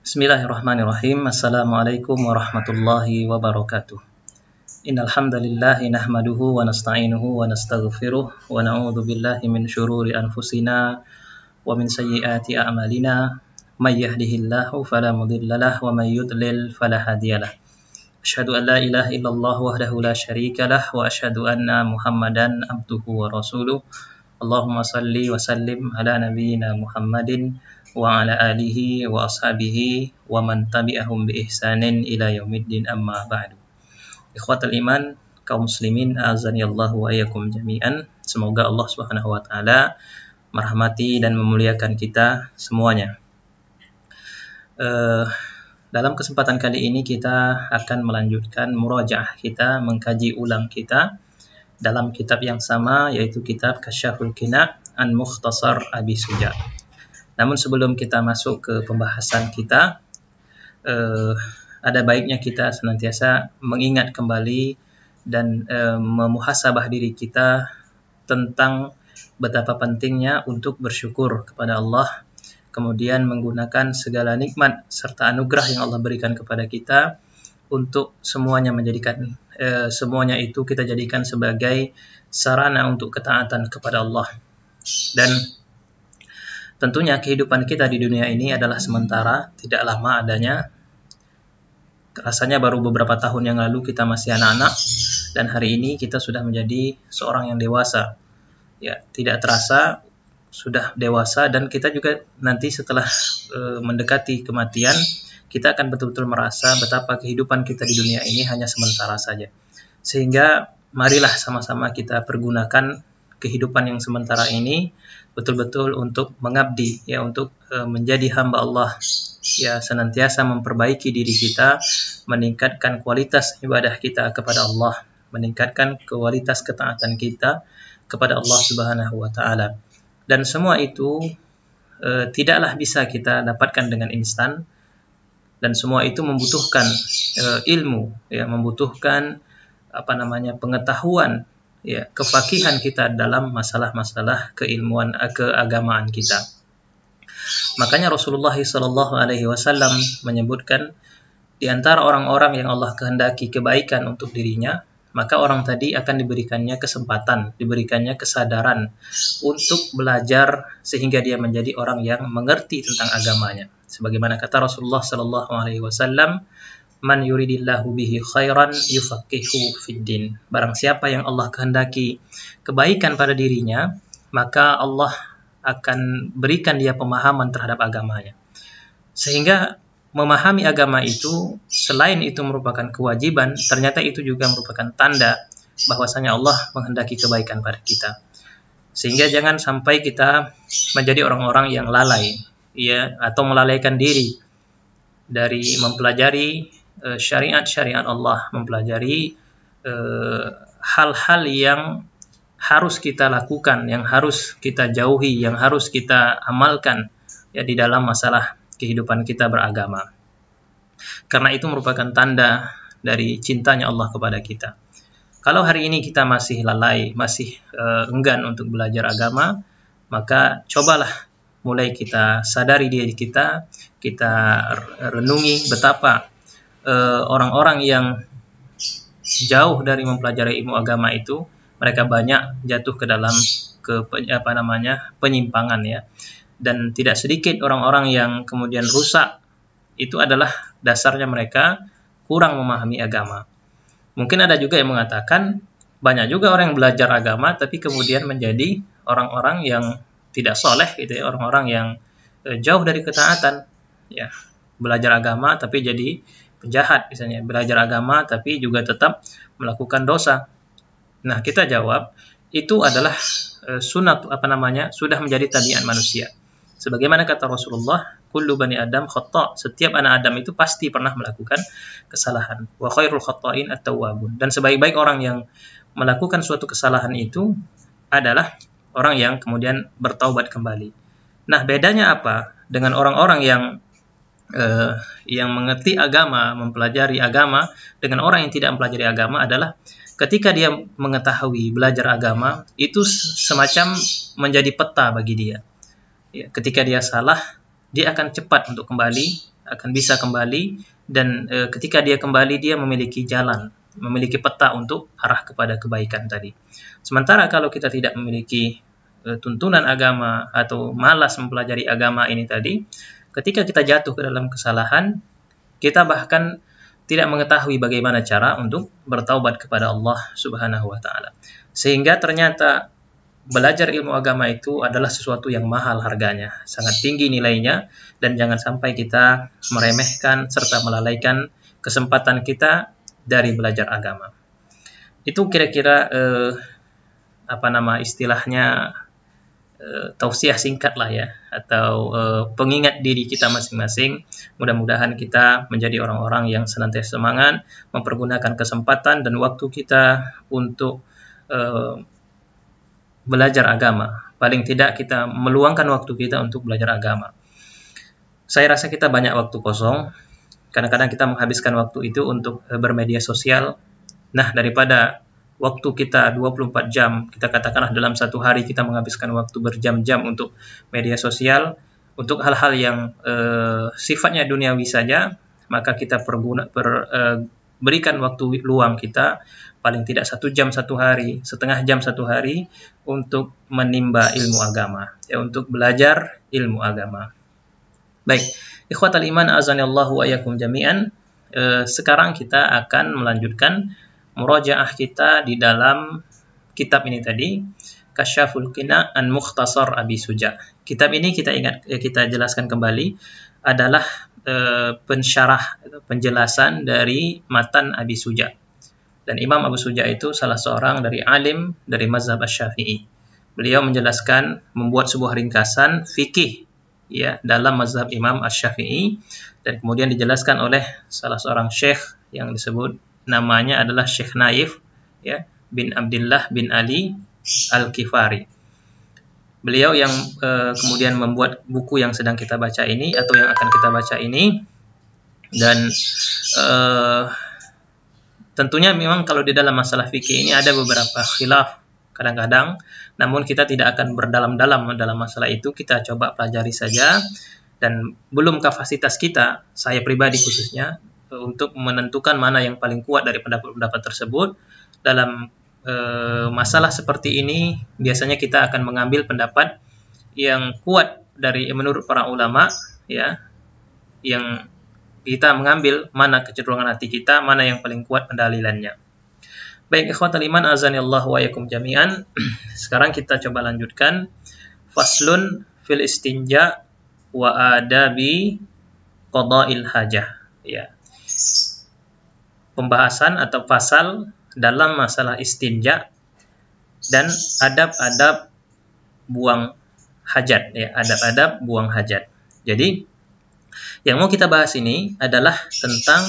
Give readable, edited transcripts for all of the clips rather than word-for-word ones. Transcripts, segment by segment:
Bismillahirrahmanirrahim. Assalamualaikum warahmatullahi wabarakatuh. Innal hamdalillah nahmaduhu wa nasta'inuhu wa nastaghfiruh wa na'udzu billahi min syururi anfusina wa min sayyiati a'malina. May yahdihillahu fala mudhillalah wa may yudlil fala hadiyalah. Asyhadu an la ilaha illallah wahdahu la syarikalah wa asyhadu anna Muhammadan abduhu wa rasuluh. Allahumma salli wa sallim ala nabiyyina Muhammadin wa ala alihi wa ashabihi wa man tabi'ahum bi ihsanin ila yaumiddin, amma ba'du. Ikhwatal iman, kaum muslimin, azanillahu wa iyyakum jami'an. Semoga Allah Subhanahu wa taala merahmati dan memuliakan kita semuanya. Dalam kesempatan kali ini kita akan melanjutkan murajaah kita, mengkaji ulang kita dalam kitab yang sama, yaitu kitab Kasyaful Qina' an Mukhtasar Abi Suja. Namun sebelum kita masuk ke pembahasan kita, ada baiknya kita senantiasa mengingat kembali dan memuhasabah diri kita tentang betapa pentingnya untuk bersyukur kepada Allah, kemudian menggunakan segala nikmat serta anugerah yang Allah berikan kepada kita untuk semuanya semuanya itu kita jadikan sebagai sarana untuk ketaatan kepada Allah. Dan tentunya kehidupan kita di dunia ini adalah sementara, tidak lama adanya. Rasanya baru beberapa tahun yang lalu kita masih anak-anak, dan hari ini kita sudah menjadi seorang yang dewasa. Ya, tidak terasa sudah dewasa, dan kita juga nanti setelah mendekati kematian, kita akan betul-betul merasa betapa kehidupan kita di dunia ini hanya sementara saja. Sehingga marilah sama-sama kita pergunakan kehidupan yang sementara ini betul-betul untuk mengabdi, ya, untuk menjadi hamba Allah, ya, senantiasa memperbaiki diri kita, meningkatkan kualitas ibadah kita kepada Allah, meningkatkan kualitas ketaatan kita kepada Allah Subhanahu wa taala. Dan semua itu tidaklah bisa kita dapatkan dengan instan, dan semua itu membutuhkan ilmu, ya, membutuhkan pengetahuan, ya, kefakihan kita dalam masalah-masalah keilmuan keagamaan kita. Makanya Rasulullah SAW menyebutkan di antara orang-orang yang Allah kehendaki kebaikan untuk dirinya, maka orang tadi akan diberikannya kesempatan, diberikannya kesadaran untuk belajar sehingga dia menjadi orang yang mengerti tentang agamanya. Sebagaimana kata Rasulullah SAW, man yuridillahu bihi khairan yufaqihu fiddin. Barang siapa yang Allah kehendaki kebaikan pada dirinya, maka Allah akan berikan dia pemahaman terhadap agamanya. Sehingga memahami agama itu, selain itu merupakan kewajiban, ternyata itu juga merupakan tanda bahwasanya Allah menghendaki kebaikan pada kita. Sehingga jangan sampai kita menjadi orang-orang yang lalai, ya, atau melalaikan diri dari mempelajari syariat-syariat Allah, mempelajari hal-hal yang harus kita lakukan, yang harus kita jauhi, yang harus kita amalkan, ya, di dalam masalah kehidupan kita beragama. Karena itu merupakan tanda dari cintanya Allah kepada kita. Kalau hari ini kita masih lalai, masih enggan untuk belajar agama, maka cobalah mulai kita sadari diri kita renungi betapa orang-orang yang jauh dari mempelajari ilmu agama itu, mereka banyak jatuh ke dalam penyimpangan, ya. Dan tidak sedikit orang-orang yang kemudian rusak, itu adalah dasarnya mereka kurang memahami agama. Mungkin ada juga yang mengatakan banyak juga orang yang belajar agama tapi kemudian menjadi orang-orang yang tidak soleh, gitu ya, orang-orang yang jauh dari ketaatan, ya. Belajar agama tapi jadi penjahat, misalnya, belajar agama tapi juga tetap melakukan dosa. Nah, kita jawab itu adalah sudah menjadi tabiat manusia. Sebagaimana kata Rasulullah, kullu bani Adam khata', setiap anak Adam itu pasti pernah melakukan kesalahan. Wa khairul khata'in at-tawwabun, dan sebaik-baik orang yang melakukan suatu kesalahan itu adalah orang yang kemudian bertaubat kembali. Nah, bedanya apa dengan orang-orang yang mengerti agama, mempelajari agama, dengan orang yang tidak mempelajari agama adalah ketika dia mengetahui belajar agama, itu semacam menjadi peta bagi dia. Ya, ketika dia salah, dia akan cepat untuk kembali, akan bisa kembali, dan ketika dia kembali dia memiliki jalan, memiliki peta untuk arah kepada kebaikan tadi. Sementara kalau kita tidak memiliki tuntunan agama atau malas mempelajari agama ini tadi, ketika kita jatuh ke dalam kesalahan, kita bahkan tidak mengetahui bagaimana cara untuk bertaubat kepada Allah Subhanahu wa taala. Sehingga ternyata belajar ilmu agama itu adalah sesuatu yang mahal harganya, sangat tinggi nilainya, dan jangan sampai kita meremehkan serta melalaikan kesempatan kita dari belajar agama. Itu kira-kira istilahnya tausiah singkat lah ya, atau pengingat diri kita masing-masing. Mudah-mudahan kita menjadi orang-orang yang senantiasa semangat mempergunakan kesempatan dan waktu kita untuk belajar agama. Paling tidak kita meluangkan waktu kita untuk belajar agama. Saya rasa kita banyak waktu kosong. Kadang-kadang kita menghabiskan waktu itu untuk bermedia sosial. Nah, daripada waktu kita 24 jam, kita katakanlah dalam satu hari kita menghabiskan waktu berjam-jam untuk media sosial, untuk hal-hal yang sifatnya duniawi saja, maka kita berikan waktu luang kita, paling tidak 1 jam satu hari, setengah jam satu hari, untuk menimba ilmu agama, ya, untuk belajar ilmu agama. Baik, ikhwatal iman azanillahu wa iyyakum jami'an. Sekarang kita akan melanjutkan murajaah kita di dalam kitab ini tadi, Kasyaful Qina an Mukhtasar Abi Suja. Kitab ini kita jelaskan kembali adalah penjelasan dari matan Abi Suja. Dan Imam Abu Suja itu salah seorang dari alim dari mazhab Asy-Syafi'i. Beliau menjelaskan, membuat sebuah ringkasan fikih ya dalam mazhab Imam Asy-Syafi'i, dan kemudian dijelaskan oleh salah seorang syekh yang disebut namanya adalah Syekh Naif ya bin Abdullah bin Ali Al-Kifari. Beliau yang kemudian membuat buku yang sedang kita baca ini atau yang akan kita baca ini. Dan tentunya memang kalau di dalam masalah fikih ini ada beberapa khilaf kadang-kadang, namun kita tidak akan berdalam-dalam dalam masalah itu, kita coba pelajari saja. Dan belum kapasitas kita, saya pribadi khususnya, untuk menentukan mana yang paling kuat dari pendapat-pendapat tersebut. Dalam masalah seperti ini biasanya kita akan mengambil pendapat yang kuat dari menurut para ulama ya, yang kita mengambil mana kecenderungan hati kita, mana yang paling kuat pendalilannya. Baik, ikhwatal iman azanillahu wa iyyakum jami'an. Sekarang kita coba lanjutkan faslun fil istinja wa adabi qada'il hajah ya. Pembahasan atau pasal dalam masalah istinja dan adab-adab buang hajat ya, adab-adab buang hajat. Jadi yang mau kita bahas ini adalah tentang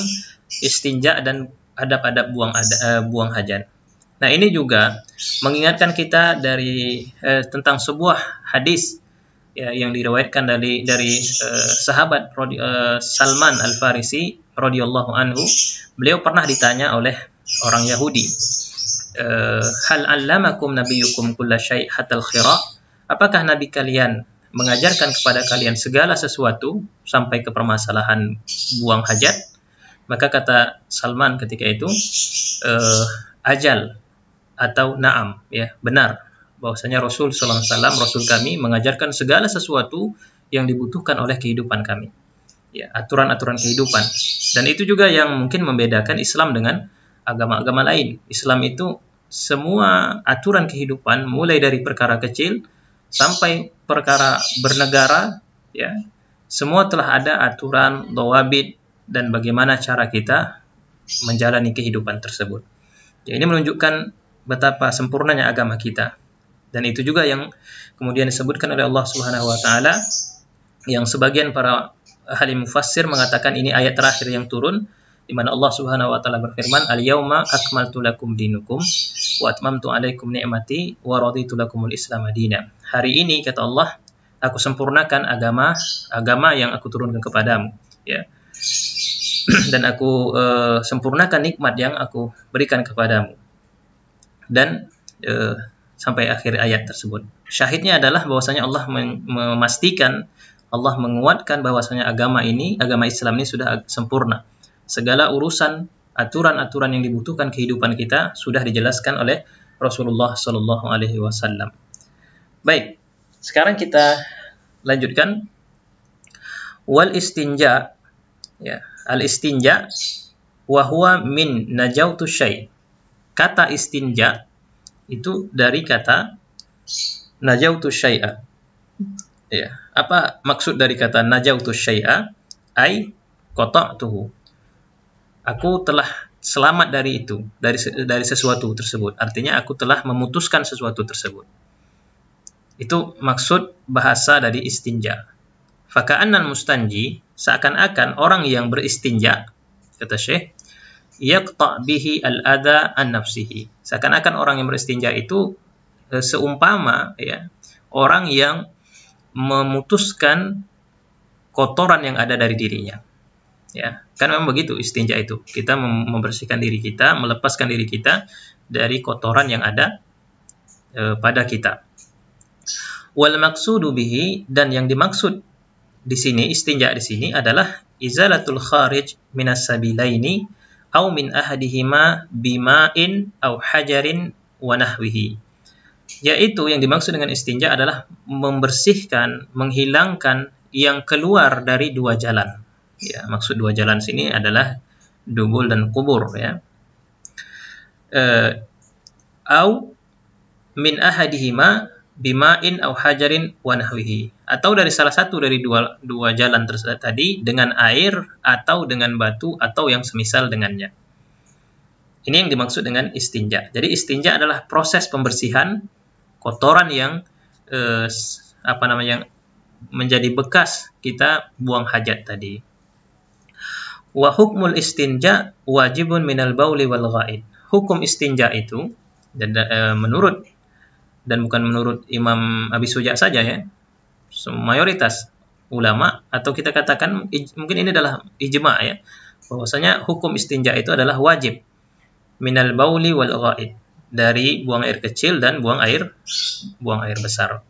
istinja dan adab-adab buang hajat. Nah, ini juga mengingatkan kita dari tentang sebuah hadis ya, yang diriwayatkan dari sahabat Salman Al-Farisi radhiyallahu anhu. Beliau pernah ditanya oleh orang Yahudi, hal 'allamakum nabiyyukum kulla syai' hatal khira? Apakah nabi kalian mengajarkan kepada kalian segala sesuatu sampai ke permasalahan buang hajat? Maka kata Salman ketika itu, ajal atau na'am ya, benar bahwasanya Rasul sallallahu alaihi wasallam, Rasul kami mengajarkan segala sesuatu yang dibutuhkan oleh kehidupan kami. Ya, aturan-aturan kehidupan. Dan itu juga yang mungkin membedakan Islam dengan agama-agama lain. Islam itu semua aturan kehidupan, mulai dari perkara kecil sampai perkara bernegara, ya, semua telah ada aturan, dhawabit, dan bagaimana cara kita menjalani kehidupan tersebut. Ya, ini menunjukkan betapa sempurnanya agama kita. Dan itu juga yang kemudian disebutkan oleh Allah Subhanahu wa taala, yang sebagian para ahli mufassir mengatakan ini ayat terakhir yang turun, di mana Allah Subhanahu wa taala berfirman, al-yauma akmaltu lakum dinukum wa atmamtu alaikum ni'mati wa raditu lakumul Islam madina. Hari ini kata Allah, aku sempurnakan agama yang aku turunkan kepadamu ya. Dan aku sempurnakan nikmat yang aku berikan kepadamu. Dan sampai akhir ayat tersebut. Syahidnya adalah bahwasanya Allah memastikan Allah menguatkan bahwasanya agama Islam ini sudah sempurna. Segala urusan, aturan-aturan yang dibutuhkan kehidupan kita sudah dijelaskan oleh Rasulullah Shallallahu Alaihi Wasallam. Baik, sekarang kita lanjutkan. Wal istinja, ya, al istinja wa huwa min najautu syai'. Kata istinja itu dari kata najautu syai'a. Ya, apa maksud dari kata najautu syai'a? Ai qata'tuhu. Aku telah selamat dari itu, dari sesuatu tersebut. Artinya aku telah memutuskan sesuatu tersebut. Itu maksud bahasa dari istinja. Faka'annal mustanji, seakan-akan orang yang beristinja, kata Syekh, yaqta' bihi al-adha an nafsihi. Seakan-akan orang yang beristinja itu seumpama, ya, orang yang memutuskan kotoran yang ada dari dirinya. Ya, kan memang begitu istinja itu. Kita membersihkan diri kita, melepaskan diri kita dari kotoran yang ada pada kita. Wal maqsudu bihi, dan yang dimaksud di sini, istinja di sini adalah izalatul kharij minas sabilaini au min ahadihima bima'in au hajarin wa nahwihi. Yaitu yang dimaksud dengan istinja adalah membersihkan, menghilangkan yang keluar dari dua jalan. Ya, maksud dua jalan sini adalah dubul dan kubur, ya. Au min ahadihima bima'in au hajarin wa nahwihi, atau dari salah satu dari dua jalan tersebut tadi dengan air atau dengan batu atau yang semisal dengannya. Ini yang dimaksud dengan istinja. Jadi istinja adalah proses pembersihan kotoran yang menjadi bekas kita buang hajat tadi. Wa hukmul istinja wajibun minal bauli wal ghaid. Hukum istinja itu menurut, dan bukan menurut Imam Abi Suja saja, ya, mayoritas ulama, atau kita katakan mungkin ini adalah ijma', ya, bahwasanya hukum istinja itu adalah wajib minal bauli wal ghaid, dari buang air kecil dan buang air besar.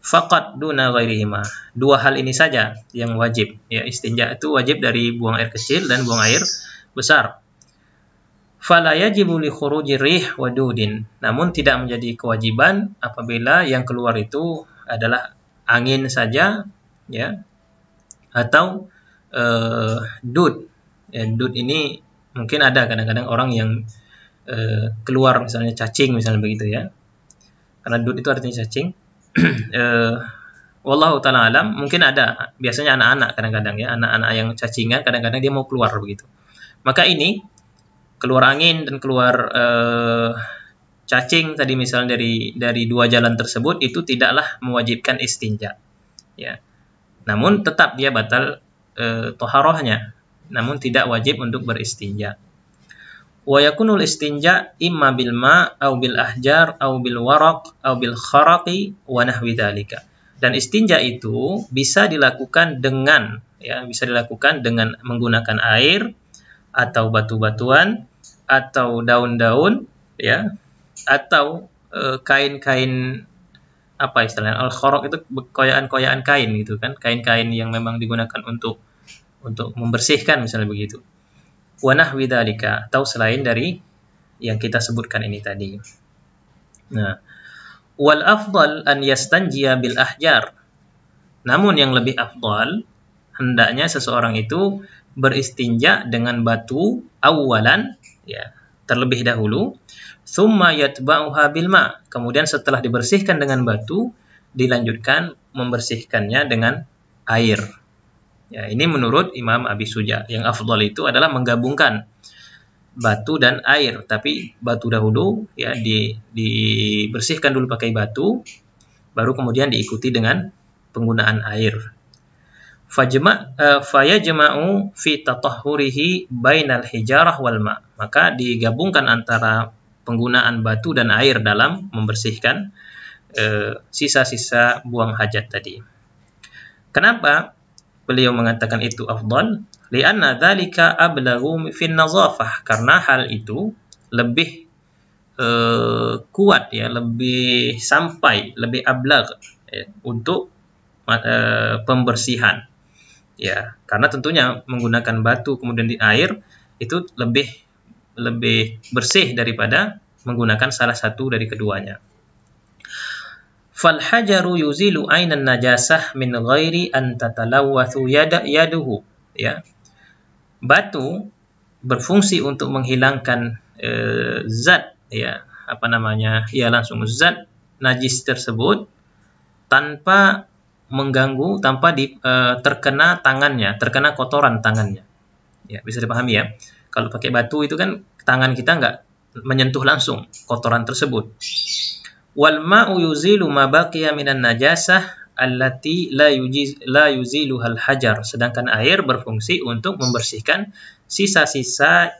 Faqat duna ghairihima, dua hal ini saja yang wajib, ya, istinja itu wajib dari buang air kecil dan buang air besar. Fala yajibu li khuruji rih wa dudin, namun tidak menjadi kewajiban apabila yang keluar itu adalah angin saja, ya, atau dud. Ya, dud ini mungkin ada kadang-kadang orang yang keluar misalnya cacing, misalnya begitu, ya. Karena dud itu artinya cacing. Wallahu ta'ala alam, mungkin ada, biasanya anak-anak kadang-kadang, ya, anak-anak yang cacingan kadang-kadang dia mau keluar begitu. Maka ini keluar angin dan keluar cacing tadi misalnya dari dua jalan tersebut, itu tidaklah mewajibkan istinja, ya. Namun tetap dia batal toharohnya, namun tidak wajib untuk beristinja. Wa yakunul istinja imma bil ma' au bil ahjar au bil waraq au bil kharaqi wa nahwi dzalika. Dan istinja itu bisa dilakukan dengan menggunakan air atau batu-batuan atau daun-daun, ya, atau kain-kain, apa istilahnya, al-kharaq itu koyaan-koyaan kain gitu kan, kain-kain yang memang digunakan untuk membersihkan misalnya begitu. Wa nahwi dzalika, atau selain dari yang kita sebutkan ini tadi. Nah, wal afdal an yastanjiya bil ahjar. Namun yang lebih afdal, hendaknya seseorang itu beristinja dengan batu awalan, ya, terlebih dahulu, thumma yatba'uha bil ma', kemudian setelah dibersihkan dengan batu dilanjutkan membersihkannya dengan air. Ya, ini menurut Imam Abi Suja. Yang afdal itu adalah menggabungkan batu dan air, tapi batu dahulu, ya, dibersihkan dulu pakai batu, baru kemudian diikuti dengan penggunaan air. Fayajma'u fi tatahhurihi bainal hijarah wal ma', maka digabungkan antara penggunaan batu dan air dalam membersihkan sisa-sisa buang hajat tadi. Kenapa beliau mengatakan itu afdal? Li'anna dzalika ablaghu fin nazafah, karena hal itu lebih kuat, ya, lebih sampai, lebih ablag, ya, untuk pembersihan. Ya, karena tentunya menggunakan batu kemudian di air itu lebih bersih daripada menggunakan salah satu dari keduanya. Fal hajaru yuzilu ainan najasah min ghairi an tatalawwathu yaduhu. Ya. Batu berfungsi untuk menghilangkan zat, ya, apa namanya? Ya, langsung zat najis tersebut tanpa mengganggu, tanpa terkena tangannya, terkena kotoran tangannya. Ya, bisa dipahami ya. Kalau pakai batu itu kan tangan kita nggak menyentuh langsung kotoran tersebut. Wal ma'u yuzilu ma baqiya minan najasah allati la yuziluhal hajar. Sedangkan air berfungsi untuk membersihkan sisa-sisa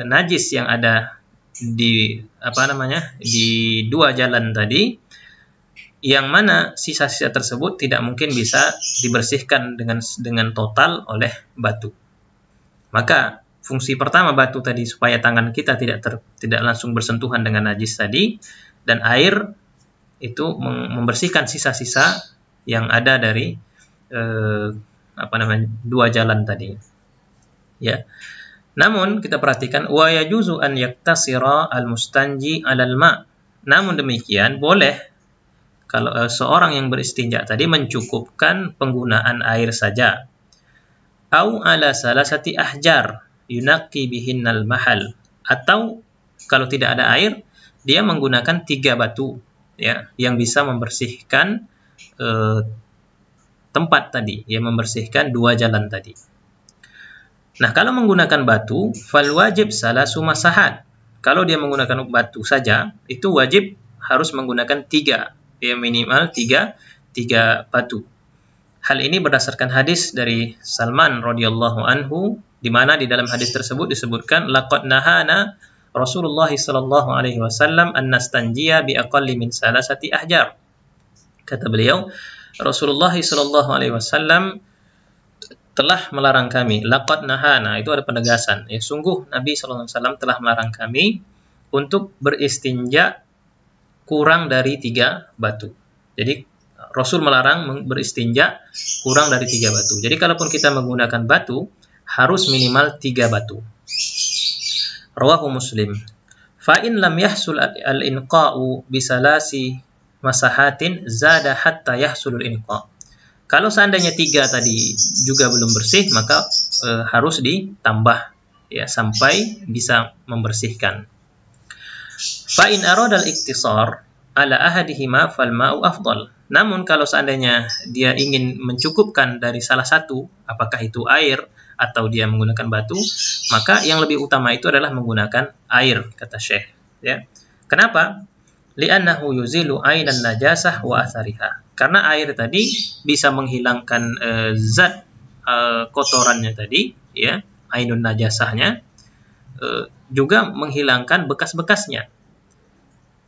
najis yang ada di di dua jalan tadi, yang mana sisa-sisa tersebut tidak mungkin bisa dibersihkan dengan total oleh batu. Maka fungsi pertama batu tadi supaya tangan kita tidak langsung bersentuhan dengan najis tadi, dan air itu membersihkan sisa-sisa yang ada dari dua jalan tadi. Ya. Namun kita perhatikan wa yajuzu an yaktasira al-mustanji 'alal ma'. Namun demikian boleh kalau seorang yang beristinja tadi mencukupkan penggunaan air saja. Au ala salasati ahjar yunaqi bihinnal mahal. Atau kalau tidak ada air, dia menggunakan 3 batu, ya, yang bisa membersihkan tempat tadi, yang membersihkan 2 jalan tadi. Nah, kalau menggunakan batu, fal wajib salasu masahat. Kalau dia menggunakan batu saja, itu wajib harus menggunakan 3, ya, minimal 3 batu. Hal ini berdasarkan hadis dari Salman radhiyallahu anhu, di mana di dalam hadis tersebut disebutkan laqad nahana Rasulullah sallallahu alaihi wasallam an nastanjiya bi aqalli min salasati ahjar. Kata beliau, Rasulullah sallallahu alaihi wasallam telah melarang kami. Laqad nahana, itu ada penegasan. Ya, sungguh Nabi sallallahu alaihi wasallam telah melarang kami untuk beristinja kurang dari 3 batu. Jadi Rasul melarang beristinja kurang dari 3 batu. Jadi kalaupun kita menggunakan batu, harus minimal 3 batu. Rawahu Muslim. Fa in lam yahsul al-inqa'u bisalasi masahatin zada hatta yahsul al-inqa'. Kalau seandainya 3 tadi juga belum bersih, maka harus ditambah, ya, sampai bisa membersihkan. Fa in arada al-iktisar ala ahadihima fal ma'u afdal. Namun kalau seandainya dia ingin mencukupkan dari salah satu, apakah itu air atau dia menggunakan batu, maka yang lebih utama itu adalah menggunakan air, kata Syekh. Ya. Kenapa? Li'annahu yuzilu ainan najasah wa athariha. Karena air tadi bisa menghilangkan zat kotorannya tadi, ya, ainun najasahnya, juga menghilangkan bekas-bekasnya.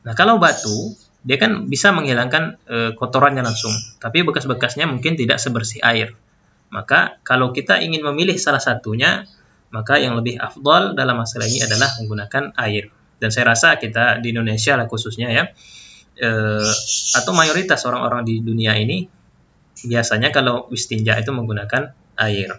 Nah, kalau batu, dia kan bisa menghilangkan kotorannya langsung, tapi bekas-bekasnya mungkin tidak sebersih air. Maka kalau kita ingin memilih salah satunya, maka yang lebih afdal dalam masalah ini adalah menggunakan air. Dan saya rasa kita di Indonesia lah khususnya, ya, atau mayoritas orang-orang di dunia ini biasanya kalau istinja itu menggunakan air.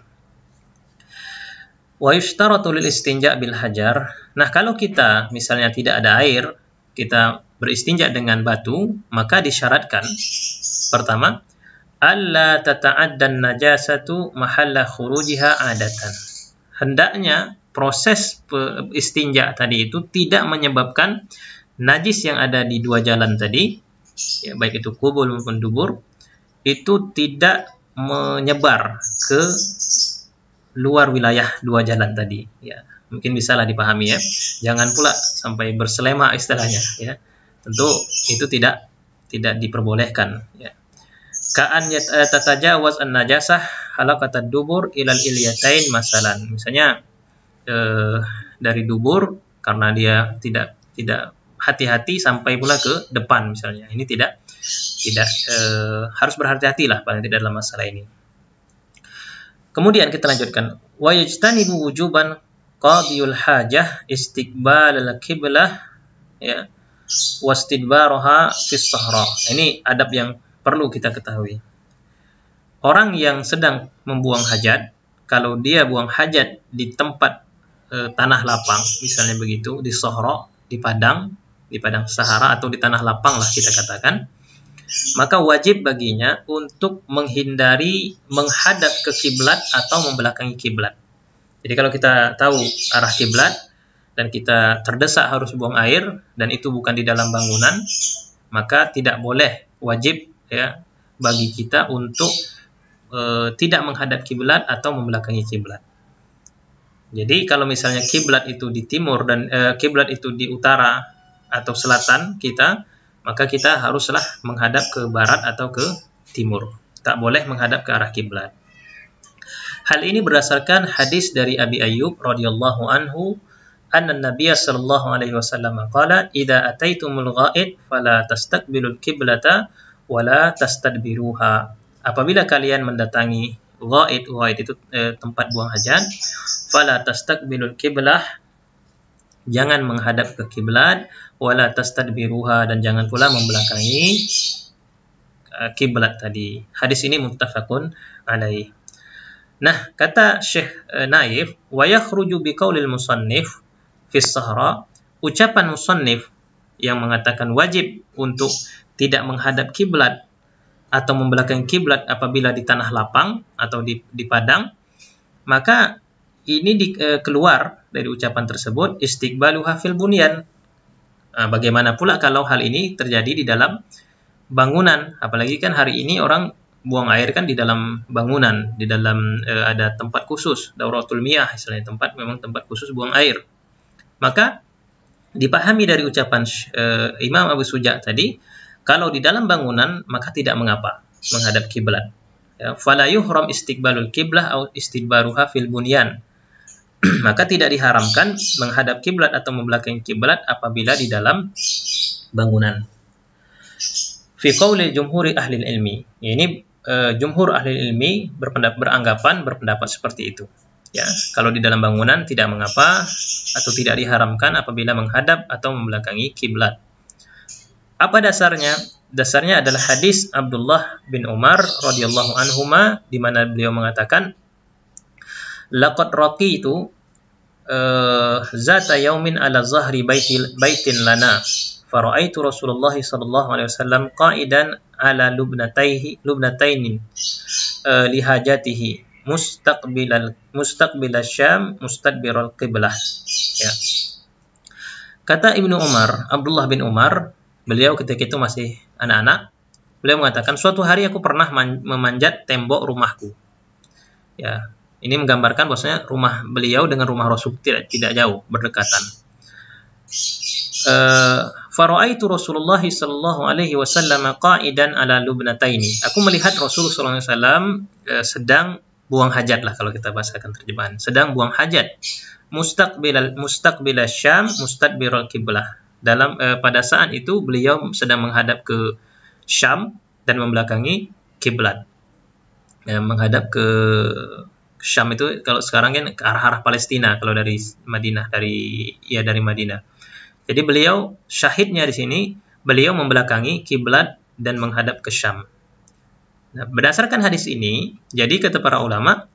Wa yushtaratu lil istinja bil hajar. Nah, kalau kita misalnya tidak ada air, kita beristinja dengan batu, maka disyaratkan pertama, alla tata'addan najasatu mahalla khurujiha adatan. Hendaknya proses istinja tadi itu tidak menyebabkan najis yang ada di 2 jalan tadi, ya, baik itu kubul maupun dubur, itu tidak menyebar ke luar wilayah 2 jalan tadi, ya. Mungkin bisalah dipahami, ya. Jangan pula sampai berselema istilahnya, ya. Tentu itu tidak diperbolehkan, ya. Ka'an tatajawaz an-najasah halaqat ad-dubur ilal ilyatain masalan. Misalnya dari dubur karena dia tidak hati-hati sampai pula ke depan misalnya. Ini tidak harus berhati-hatilah paling tidak dalam masalah ini. Kemudian kita lanjutkan. Wa yajtanibu wujuban qadiyul hajah istiqbal al-qiblah, ya, wastidbaraha fis sahra. Ini adab yang perlu kita ketahui. orang yang sedang membuang hajat, kalau dia buang hajat di tempat tanah lapang, misalnya begitu, di Sohro, di padang Sahara atau di tanah lapang lah kita katakan, maka wajib baginya untuk menghindari menghadap ke kiblat atau membelakangi kiblat. Jadi kalau kita tahu arah kiblat dan kita terdesak harus buang air dan itu bukan di dalam bangunan, maka tidak boleh, wajib ya bagi kita untuk tidak menghadap kiblat atau membelakangi kiblat. Jadi kalau misalnya kiblat itu di timur dan kiblat itu di utara atau selatan kita, maka kita haruslah menghadap ke barat atau ke timur. Tak boleh menghadap ke arah kiblat. Hal ini berdasarkan hadis dari Abi Ayyub radhiyallahu anhu, anna Nabiy sallallahu alaihi wasallam qala, "Idza ataitumul ghaid fala tastaqbilul qiblata wala tastadbiruha." Apabila kalian mendatangi ghaid itu tempat buang hajat, fala tastaqbilul qiblah, jangan menghadap ke kiblat, wala tastadbiruha, dan jangan pula membelakangi kiblat tadi. Hadis ini muttafaqun alaih. Nah, kata Syekh Naif, wa yakhruju biqaulil musannif fi Sahra, ucapan musannif yang mengatakan wajib untuk tidak menghadap kiblat atau membelakangi kiblat apabila di tanah lapang atau di padang, maka ini keluar dari ucapan tersebut istiqbaluha fil bunyan. Bagaimana pula kalau hal ini terjadi di dalam bangunan? Apalagi kan hari ini orang buang air kan di dalam bangunan, di dalam ada tempat khusus, dauratul miyah istilahnya, memang tempat khusus buang air. Maka dipahami dari ucapan Imam Abu Suja tadi, kalau di dalam bangunan maka tidak mengapa menghadap kiblat. Ya, fala yuhram istiqbalul qiblah atau istidbaruha fil bunyan. Maka tidak diharamkan menghadap kiblat atau membelakangi kiblat apabila di dalam bangunan. Fi qauli jumhuri ahli ilmi. Ini jumhur ahli ilmi berpendapat seperti itu. Ya, kalau di dalam bangunan tidak mengapa atau tidak diharamkan apabila menghadap atau membelakangi kiblat. Apa dasarnya? Dasarnya adalah hadis Abdullah bin Umar radhiyallahu anhuma, di mana beliau mengatakan, laqad raqitu zata yaumin ala zahri baitin lana fara'aitu Rasulullah sallallahu alaihi wasallam qa'idan ala lubnataini lihajatihi mustaqbil Syam mustadbiral qiblah. Ya. Kata Ibnu Umar, Abdullah bin Umar, beliau ketika itu masih anak-anak, beliau mengatakan, suatu hari aku pernah memanjat tembok rumahku. Ya, ini menggambarkan bahwasanya rumah beliau dengan rumah Rasul tidak jauh, berdekatan. Fara'aitu Rasulullah sallallahu alaihi wasallam qa'idan ala lubnataini. Aku melihat Rasul sallallahu alaihi wasallam sedang buang hajat lah, kalau kita bahasakan terjemahan. Sedang buang hajat. Mustaqbil Syam mustadbiral qiblah. Pada saat itu beliau sedang menghadap ke Syam dan membelakangi kiblat. Ya, menghadap ke Syam itu kalau sekarang kan ke arah Palestina, kalau dari Madinah, dari Madinah. Jadi beliau syahidnya di sini, beliau membelakangi kiblat dan menghadap ke Syam. Nah, berdasarkan hadis ini, jadi kata para ulama,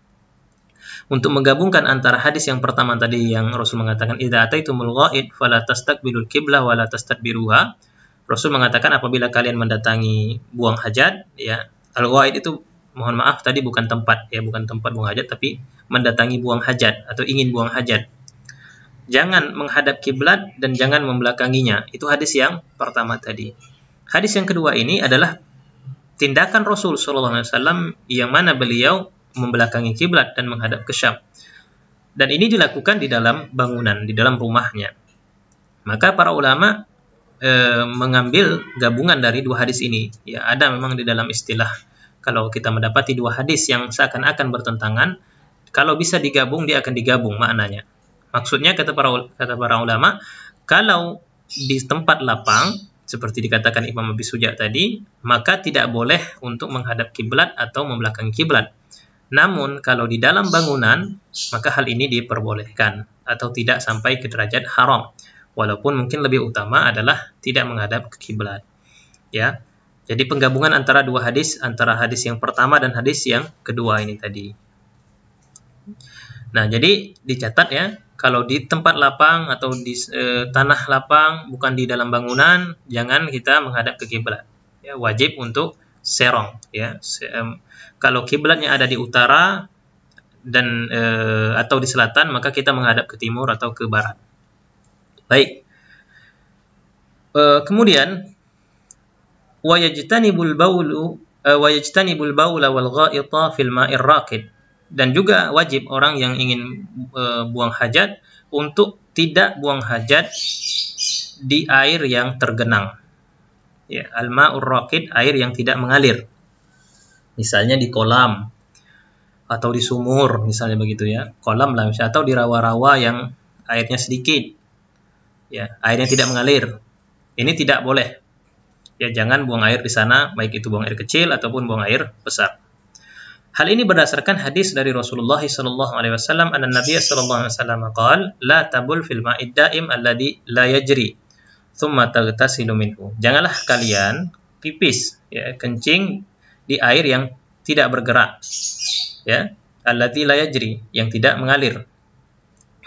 untuk menggabungkan antara hadis yang pertama tadi yang Rasul mengatakan idza ataitumul ghaid fala tastaqbilul qiblah wala tastadbiruha. Rasul mengatakan apabila kalian mendatangi buang hajat, ya, al-ghaid itu mohon maaf tadi bukan tempat, ya, bukan tempat buang hajat, tapi mendatangi buang hajat atau ingin buang hajat. Jangan menghadap kiblat dan jangan membelakanginya. Itu hadis yang pertama tadi. Hadis yang kedua ini adalah tindakan Rasul SAW yang mana beliau membelakangi kiblat dan menghadap ke Syam. Dan ini dilakukan di dalam bangunan, di dalam rumahnya. Maka para ulama mengambil gabungan dari dua hadis ini. Ya, ada memang di dalam istilah, kalau kita mendapati dua hadis yang seakan-akan bertentangan, kalau bisa digabung, dia akan digabung maknanya. Maksudnya kata para ulama, kalau di tempat lapang seperti dikatakan Imam Abi Suja tadi, maka tidak boleh untuk menghadap kiblat atau membelakangi kiblat. Namun kalau di dalam bangunan, maka hal ini diperbolehkan atau tidak sampai ke derajat haram. Walaupun mungkin lebih utama adalah tidak menghadap ke kiblat. Ya. Jadi penggabungan antara dua hadis, antara hadis yang pertama dan hadis yang kedua ini tadi. Nah, jadi dicatat ya, kalau di tempat lapang atau di tanah lapang, bukan di dalam bangunan, jangan kita menghadap ke kiblat. Ya, wajib untuk serong. Ya, kalau kiblatnya ada di utara dan atau di selatan, maka kita menghadap ke timur atau ke barat. Baik. Kemudian wayajtanibul baula wal gha'ita fil ma'ir raqid. Dan juga wajib orang yang ingin buang hajat untuk tidak buang hajat di air yang tergenang. Ya, al-ma'ur raqid, air yang tidak mengalir. Misalnya di kolam atau di sumur, misalnya begitu ya. Kolam lah misalnya, atau di rawa-rawa yang airnya sedikit. Ya, airnya tidak mengalir. Ini tidak boleh. Ya, jangan buang air di sana, baik itu buang air kecil ataupun buang air besar. Hal ini berdasarkan hadis dari Rasulullah SAW, anna Nabi SAW qala, la tabul fil ma'id daim alladhi la yajri, thumma taghtasilu minhu. Janganlah kalian pipis, ya, kencing di air yang tidak bergerak, ya, alladhi la yajri, yang tidak mengalir.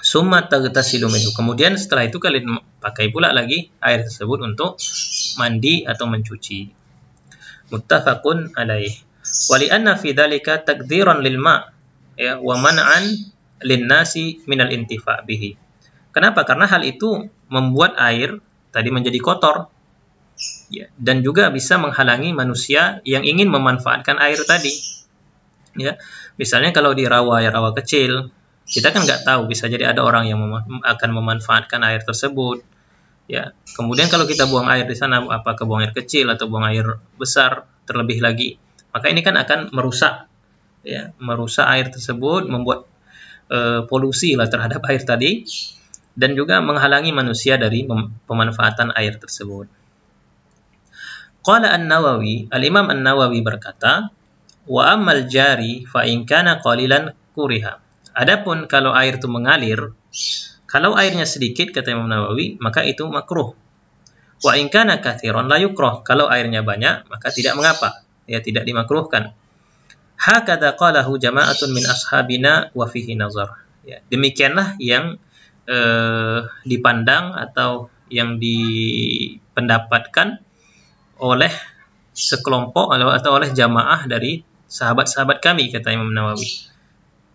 Summa taghtasilu minhu. Kemudian setelah itu kalian pakai pula lagi air tersebut untuk mandi atau mencuci. Muttafaqun alaih. Walianna fi dzalika takdziran lil ma', ya, wa man'an lin nasi minal intifa' bihi. Kenapa? Karena hal itu membuat air tadi menjadi kotor, ya, dan juga bisa menghalangi manusia yang ingin memanfaatkan air tadi. Ya, misalnya kalau di rawa, ya, rawa kecil, kita kan nggak tahu, bisa jadi ada orang yang akan memanfaatkan air tersebut. Ya, kemudian kalau kita buang air di sana, apakah buang air kecil atau buang air besar, terlebih lagi, maka ini kan akan merusak, ya, merusak air tersebut, membuat polusi lah terhadap air tadi, dan juga menghalangi manusia dari pemanfaatan air tersebut. Qala An-Nawawi, Al-Imam An-Nawawi berkata, wa ammal jari fa in kana qalilan kuriha. Adapun kalau air itu mengalir, kalau airnya sedikit, kata Imam Nawawi, maka itu makruh. Wa in kana katsiran la yukrah. Kalau airnya banyak, maka tidak mengapa, ya, tidak dimakruhkan. Hakadha qalahu jama'atun min ashabina wa fihi nazar. Ya, demikianlah yang dipandang atau yang dipendapatkan oleh sekelompok atau oleh jamaah dari sahabat-sahabat kami, kata Imam Nawawi.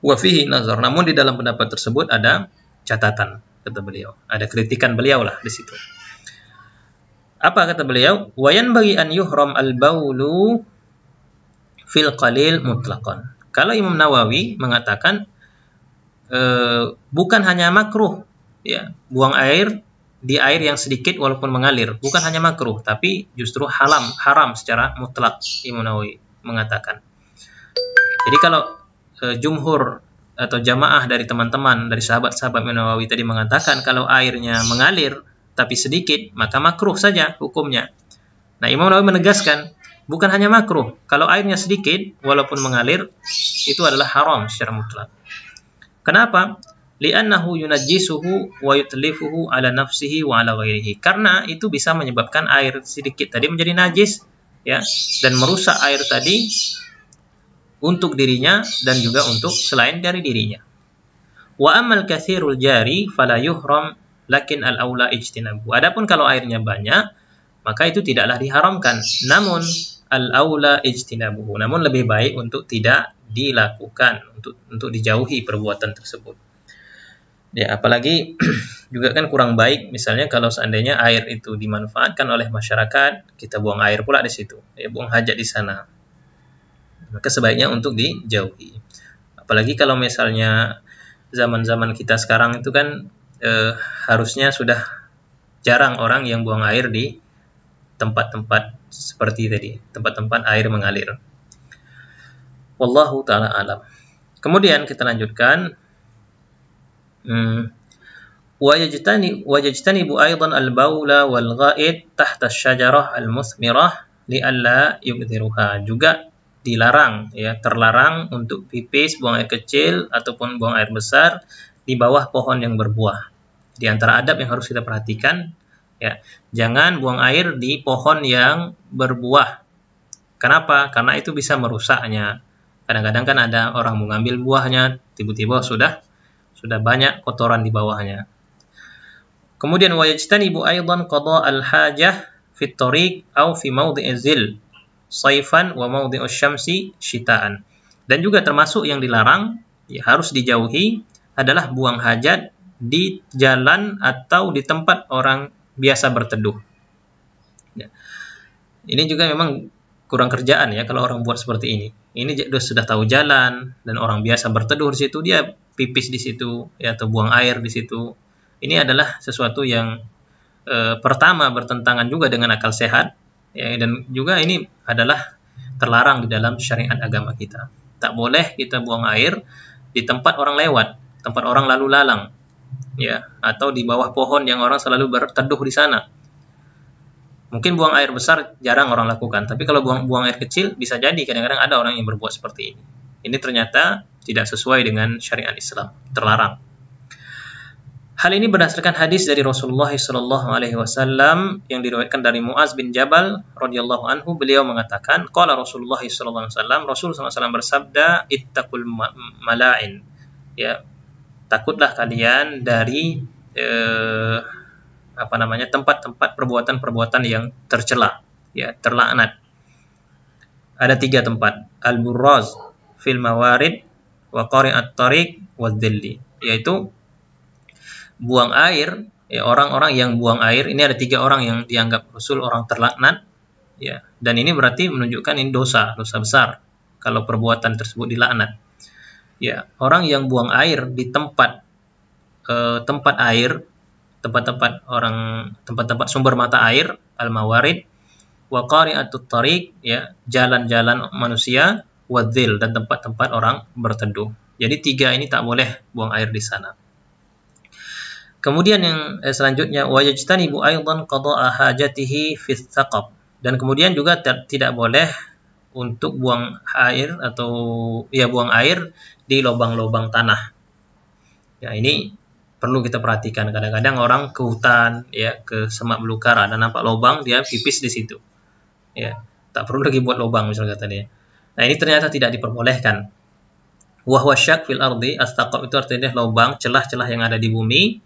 Wa fihi nazar. Namun di dalam pendapat tersebut ada catatan, kata beliau. Ada kritikan beliau lah di situ. Apa kata beliau? Wa yanbaghi an yuhram al-baulu fil qalil mutlaqan. Kalau Imam Nawawi mengatakan bukan hanya makruh, ya, buang air di air yang sedikit walaupun mengalir, bukan hanya makruh, tapi justru haram secara mutlak, Imam Nawawi mengatakan. Jadi kalau jumhur atau jamaah dari teman-teman, dari sahabat-sahabat Imam Nawawi tadi mengatakan kalau airnya mengalir tapi sedikit, maka makruh saja hukumnya. Nah, Imam Nawawi menegaskan, bukan hanya makruh, kalau airnya sedikit walaupun mengalir, itu adalah haram secara mutlak. Kenapa? Li'annahu yunajjisuhu wa yutlifuhu ala nafsihi wa ala ghairihi. Karena itu bisa menyebabkan air sedikit tadi menjadi najis, ya, dan merusak air tadi untuk dirinya dan juga untuk selain dari dirinya. Wa ammal katsirul jari fala yuhram lakin al-aula ijtinabu. Adapun kalau airnya banyak, maka itu tidaklah diharamkan, namun al-aula ijtinabuhu, namun lebih baik untuk tidak dilakukan, untuk dijauhi perbuatan tersebut. Ya, apalagi juga kan kurang baik misalnya kalau seandainya air itu dimanfaatkan oleh masyarakat, kita buang air pula di situ, ya, buang hajat di sana. Maka sebaiknya untuk dijauhi. Apalagi kalau misalnya zaman-zaman kita sekarang itu kan harusnya sudah jarang orang yang buang air di tempat-tempat seperti tadi, tempat-tempat air mengalir. Wallahu ta'ala alam. Kemudian kita lanjutkan. Wajajtanibu aidan al-baula wal gha'id tahta asy-syajarah al-muthmirah li'alla yubdhiruha. Juga dilarang, ya, terlarang untuk pipis, buang air kecil ataupun buang air besar di bawah pohon yang berbuah. Di antara adab yang harus kita perhatikan, ya, jangan buang air di pohon yang berbuah, Kenapa? Karena itu bisa merusaknya. Kadang-kadang kan ada orang mengambil buahnya, tiba-tiba sudah banyak kotoran di bawahnya. Kemudian wajtanibu aidan qada al-hajah fi tariq aw fi mawdi'i zil saifan wa mawdi'us syamsi syita'an. Dan juga termasuk yang dilarang, ya, harus dijauhi adalah buang hajat di jalan atau di tempat orang biasa berteduh. Ya. Ini juga memang kurang kerjaan ya kalau orang buat seperti ini. Ini sudah tahu jalan dan orang biasa berteduh di situ, dia pipis di situ ya, atau buang air di situ. Ini adalah sesuatu yang pertama bertentangan juga dengan akal sehat ya, dan juga ini adalah terlarang di dalam syariat agama kita. Tak boleh kita buang air di tempat orang lewat, tempat orang lalu lalang ya, atau di bawah pohon yang orang selalu berteduh di sana. Mungkin buang air besar jarang orang lakukan, tapi kalau buang air kecil bisa jadi kadang-kadang ada orang yang berbuat seperti ini. Ini ternyata tidak sesuai dengan syariat Islam, terlarang. Hal ini berdasarkan hadis dari Rasulullah SAW yang diriwayatkan dari Muaz bin Jabal radhiyallahu anhu. Beliau mengatakan, qala Rasulullah SAW, Rasulullah SAW bersabda, ittaqul mala'in. Ya, takutlah kalian dari tempat-tempat perbuatan-perbuatan yang tercela, ya, terlaknat. Ada 3 tempat, al-burraz fil mawarid wa qari'at tariq wa dhilli, yaitu buang air, ya, orang-orang yang buang air. Ini ada 3 orang yang dianggap Rasul orang terlaknat, ya, dan ini berarti menunjukkan ini dosa besar kalau perbuatan tersebut dilaknat. Ya, orang yang buang air di tempat air, tempat-tempat sumber mata air, al-mawarid, wa qari'atut tariq, ya, jalan-jalan manusia, wa dhil, dan tempat-tempat orang berteduh. Jadi 3 ini tak boleh buang air di sana. Kemudian yang selanjutnya, wa yajtanibu aidan qada'a hajatihi fi thaqab, dan kemudian juga tidak boleh untuk buang air atau ya buang air di lubang-lubang tanah. Ya, ini perlu kita perhatikan. Kadang-kadang orang ke hutan, ya, ke semak belukar, ada nampak lubang, dia pipis di situ. Ya, tak perlu lagi buat lubang misalnya kata dia. Nah, ini ternyata tidak diperbolehkan. Wa huwa syak fil ardi, astaqab itu artinya lubang, celah-celah yang ada di bumi.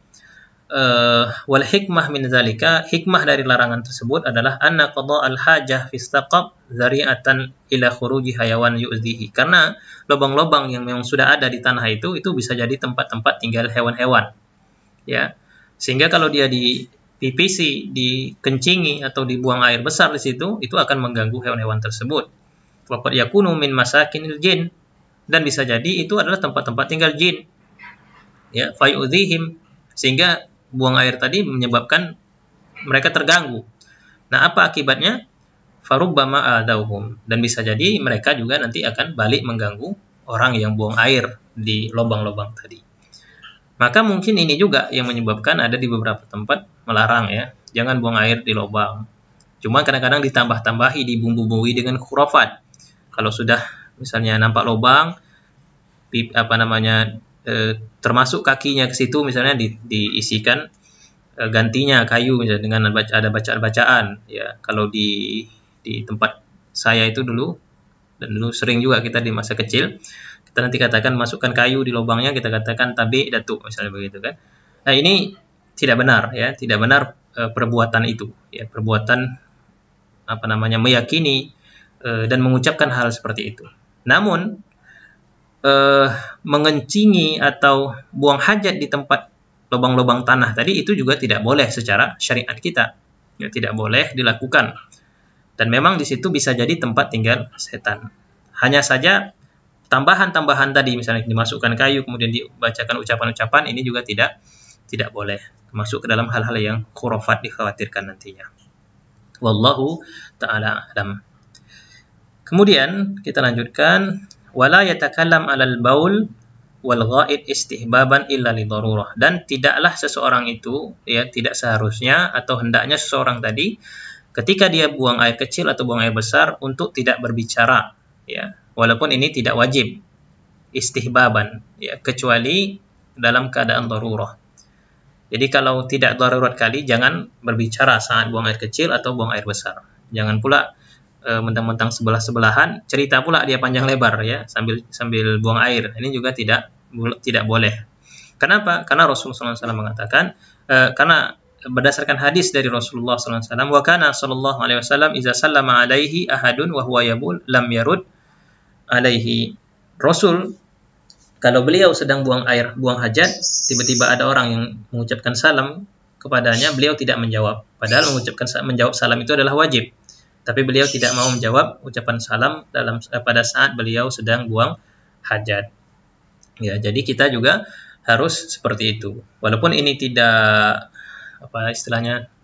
Wal hikmah min zalika, hikmah dari larangan tersebut adalah anna qada al hajah fi istaqab zari'atan ila khuruji hayawan yu'dhihi, karena lubang-lubang yang memang sudah ada di tanah itu bisa jadi tempat-tempat tinggal hewan-hewan, ya, sehingga kalau dia dipipisi, dikencingi atau dibuang air besar di situ, itu akan mengganggu hewan-hewan tersebut. Waqad yakunu min masakinil jin, dan bisa jadi itu adalah tempat-tempat tinggal jin, ya, fa yu'dhihim, sehingga buang air tadi menyebabkan mereka terganggu. Nah, apa akibatnya? Farubbama adauhum, dan bisa jadi mereka juga nanti akan balik mengganggu orang yang buang air di lubang-lubang tadi. Maka mungkin ini juga yang menyebabkan ada di beberapa tempat melarang, ya, jangan buang air di lubang. Cuma kadang-kadang ditambah-tambahi, dibumbu-bumbui dengan khurafat. Kalau sudah misalnya nampak lubang, termasuk kakinya ke situ misalnya diisikan gantinya kayu misalnya dengan ada bacaan-bacaan, ya. Kalau di tempat saya itu dulu sering juga kita di masa kecil, kita nanti katakan masukkan kayu di lubangnya, kita katakan tabi datuk misalnya begitu kan. Nah, ini tidak benar, ya, tidak benar perbuatan itu, ya, perbuatan meyakini dan mengucapkan hal seperti itu. Namun mengencingi atau buang hajat di tempat lubang-lubang tanah tadi itu juga tidak boleh secara syariat kita, ya, tidak boleh dilakukan. Dan memang di situ bisa jadi tempat tinggal setan. Hanya saja tambahan-tambahan tadi, misalnya dimasukkan kayu kemudian dibacakan ucapan-ucapan, ini juga tidak boleh masuk ke dalam hal-hal yang khurafat, dikhawatirkan nantinya. Wallahu ta'ala a'lam. Kemudian kita lanjutkan, wala yatakallam 'alal baul wal ghaid istihbaban illa li darurah, dan tidaklah seseorang itu, ya, tidak seharusnya atau hendaknya seseorang tadi ketika dia buang air kecil atau buang air besar untuk tidak berbicara, ya, walaupun ini tidak wajib istihbaban, ya, kecuali dalam keadaan darurah. Jadi kalau tidak darurat kali, jangan berbicara saat buang air kecil atau buang air besar. Jangan pula mentang-mentang sebelah-sebelahan, cerita pula dia panjang lebar ya, sambil buang air. Ini juga tidak boleh. Kenapa? Karena Rasulullah SAW mengatakan, karena berdasarkan hadis dari Rasulullah SAW, wa kana sallallahu alaihi wasallam iza sallama alaihi ahadun wa huwa yabul lam yarud alaihi. Rasul kalau beliau sedang buang hajat, tiba-tiba ada orang yang mengucapkan salam kepadanya, beliau tidak menjawab. Padahal menjawab salam itu adalah wajib. Tapi beliau tidak mau menjawab ucapan salam pada saat beliau sedang buang hajat. Ya, jadi kita juga harus seperti itu. Walaupun ini tidak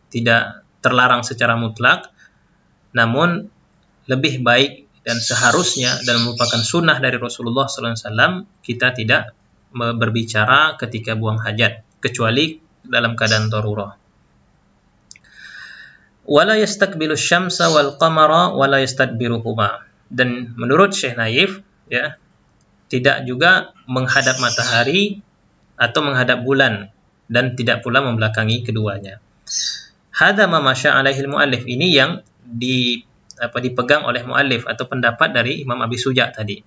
tidak terlarang secara mutlak, namun lebih baik dan seharusnya dan merupakan sunnah dari Rasulullah SAW, kita tidak berbicara ketika buang hajat, kecuali dalam keadaan darurah. Wala yastakbilu syamsa wal qamara wala yastadbiruhuma. Dan menurut Syekh Naif, ya, tidak juga menghadap matahari atau menghadap bulan, dan tidak pula membelakangi keduanya. Hadza ma masya alaihil muallif, ini yang dipegang oleh muallif atau pendapat dari Imam Abi Suja tadi.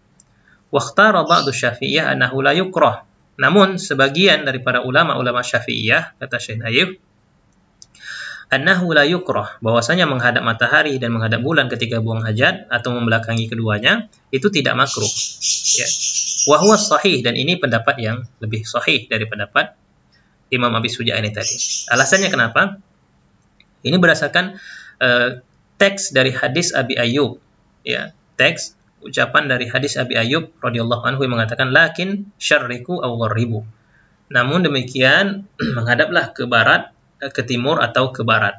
Waqtara ba'du Syafi'iyah annahu la yukrah. Namun sebagian daripada ulama-ulama Syafi'iyah, kata Syekh Naif, annahu la yukrah, bahwasanya menghadap matahari dan menghadap bulan ketika buang hajat atau membelakangi keduanya itu tidak makruh. Ya. Wa huwa sahih, dan ini pendapat yang lebih sahih dari pendapat Imam Abi Suja ini tadi. Alasannya kenapa? Ini berdasarkan teks dari hadis Abi Ayyub, ya, teks ucapan dari hadis Abi Ayyub radhiyallahu anhu yang mengatakan lakin syarriku aw gharribu. Namun demikian menghadaplah ke barat, ke timur atau ke barat.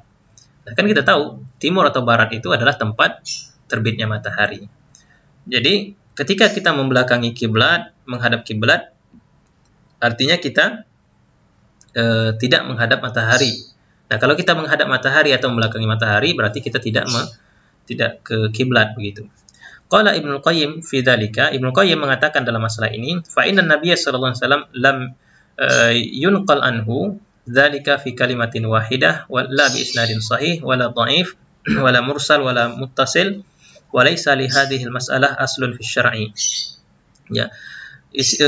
Nah, kan kita tahu timur atau barat itu adalah tempat terbitnya matahari. Jadi ketika kita membelakangi kiblat, menghadap kiblat, artinya kita tidak menghadap matahari. Nah, kalau kita menghadap matahari atau membelakangi matahari, berarti kita tidak ke kiblat begitu. Qala Ibnu Qayyim fi dzalika, Ibnu Qayyim mengatakan dalam masalah ini, fa inna Nabiy sallallahu alaihi wasallam lam yunqal anhu dzalika fi kalimatin wahidah wa la bi isnadin sahih wala dhaif wala mursal wala muttasil wa laysa li hadhihi al-mas'alah aslun fi syar'i. Ya.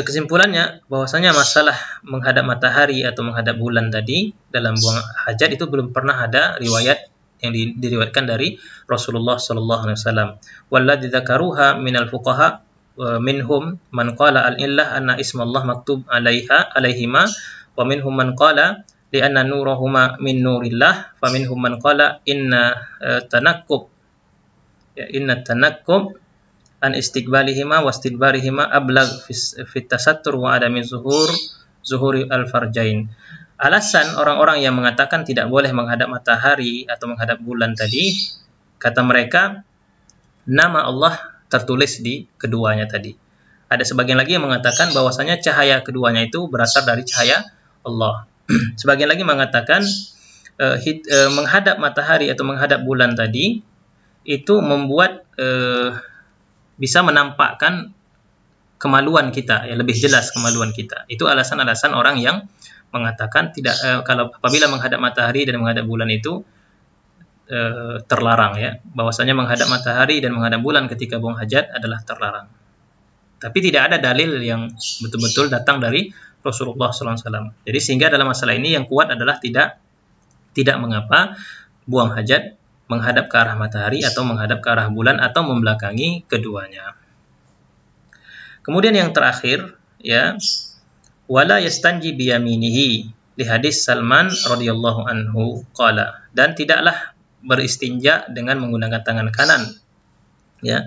Kesimpulannya bahwasanya masalah menghadap matahari atau menghadap bulan tadi dalam buang hajat itu belum pernah ada riwayat yang diriwayatkan dari Rasulullah sallallahu alaihi wasallam. Walladzi dzakaruha minal fuqaha minhum man qala al-illah anna ismallah maktub alaihima wa minhum man qala li'anna nurahuma min nurillah, fa minhum man qala inna tanakkub an istiqbalihima wa istidbarihima ablagh fi tasattur wa adami zuhuri al-farjain. Alasan orang-orang yang mengatakan tidak boleh menghadap matahari atau menghadap bulan tadi, kata mereka, nama Allah tertulis di keduanya tadi. Ada sebagian lagi yang mengatakan bahwasanya cahaya keduanya itu berasal dari cahaya Allah. Sebagian lagi mengatakan menghadap matahari atau menghadap bulan tadi itu membuat bisa menampakkan kemaluan kita, ya, lebih jelas kemaluan kita. Itu alasan-alasan orang yang mengatakan tidak kalau apabila menghadap matahari dan menghadap bulan itu terlarang, ya, bahwasanya menghadap matahari dan menghadap bulan ketika buang hajat adalah terlarang. Tapi tidak ada dalil yang betul-betul datang dari Rasulullah SAW. Jadi sehingga dalam masalah ini yang kuat adalah tidak mengapa buang hajat menghadap ke arah matahari atau menghadap ke arah bulan atau membelakangi keduanya. Kemudian yang terakhir, ya, wala yastanji biyaminihi li hadis Salman radhiyallahu anhu qala, dan tidaklah beristinja dengan menggunakan tangan kanan, ya.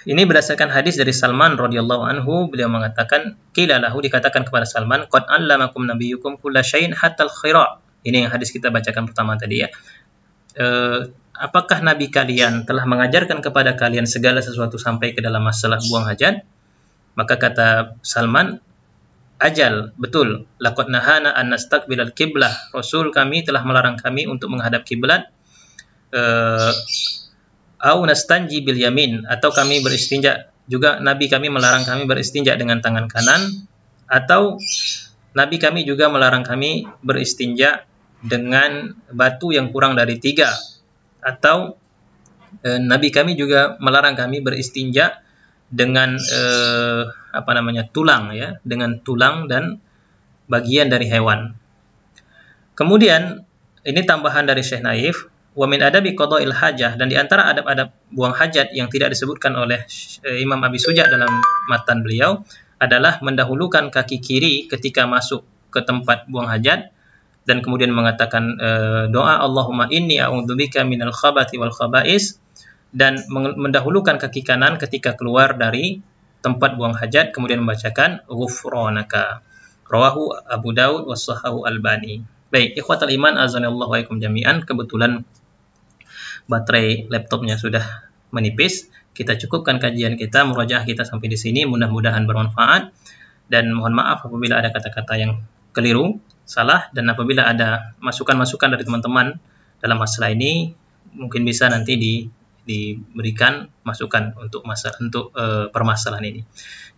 Ini berdasarkan hadis dari Salman radhiyallahu anhu, beliau mengatakan qila lahu, dikatakan kepada Salman, qad allamakum nabiyyukum kulla syai'in hatta al-khira. Ini yang hadis kita bacakan pertama tadi, ya. Apakah nabi kalian telah mengajarkan kepada kalian segala sesuatu sampai ke dalam masalah buang hajat? Maka kata Salman, ajal, betul, laqad nahana an nastaqbilal qiblah, Rasul kami telah melarang kami untuk menghadap kiblat, au nastanji bil yamin, atau kami beristinja, juga nabi kami melarang kami beristinja dengan tangan kanan, atau nabi kami juga melarang kami beristinja dengan batu yang kurang dari 3, Atau Nabi kami juga melarang kami beristinja dengan tulang, ya, dengan tulang dan bagian dari hewan. Kemudian ini tambahan dari Syekh Naif, wa min adabi qada'il hajah, dan di antara adab-adab buang hajat yang tidak disebutkan oleh Imam Abi Suja dalam matan beliau adalah mendahulukan kaki kiri ketika masuk ke tempat buang hajat dan kemudian mengatakan doa Allahumma inni a'udzubika minal khabathi wal khaba'is, dan mendahulukan kaki kanan ketika keluar dari tempat buang hajat kemudian membacakan ghufranaka. Rawahu Abu Daud wa sahahu Albani. Baik, ikhwatal iman azanillahu wa ikum jami'an, kebetulan baterai laptopnya sudah menipis. Kita cukupkan kajian kita, murajaah kita sampai di sini, mudah-mudahan bermanfaat, dan mohon maaf apabila ada kata-kata yang keliru, salah, dan apabila ada masukan-masukan dari teman-teman dalam masalah ini, mungkin bisa nanti diberikan masukan untuk permasalahan ini.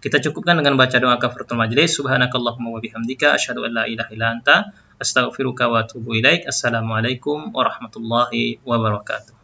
Kita cukupkan dengan baca doa kafaratul majlis. Subhanakallahumma wa bihamdika asyhadu an la ilaha illa anta astaghfiruka wa atubu ilaik. Assalamualaikum warahmatullahi wabarakatuh.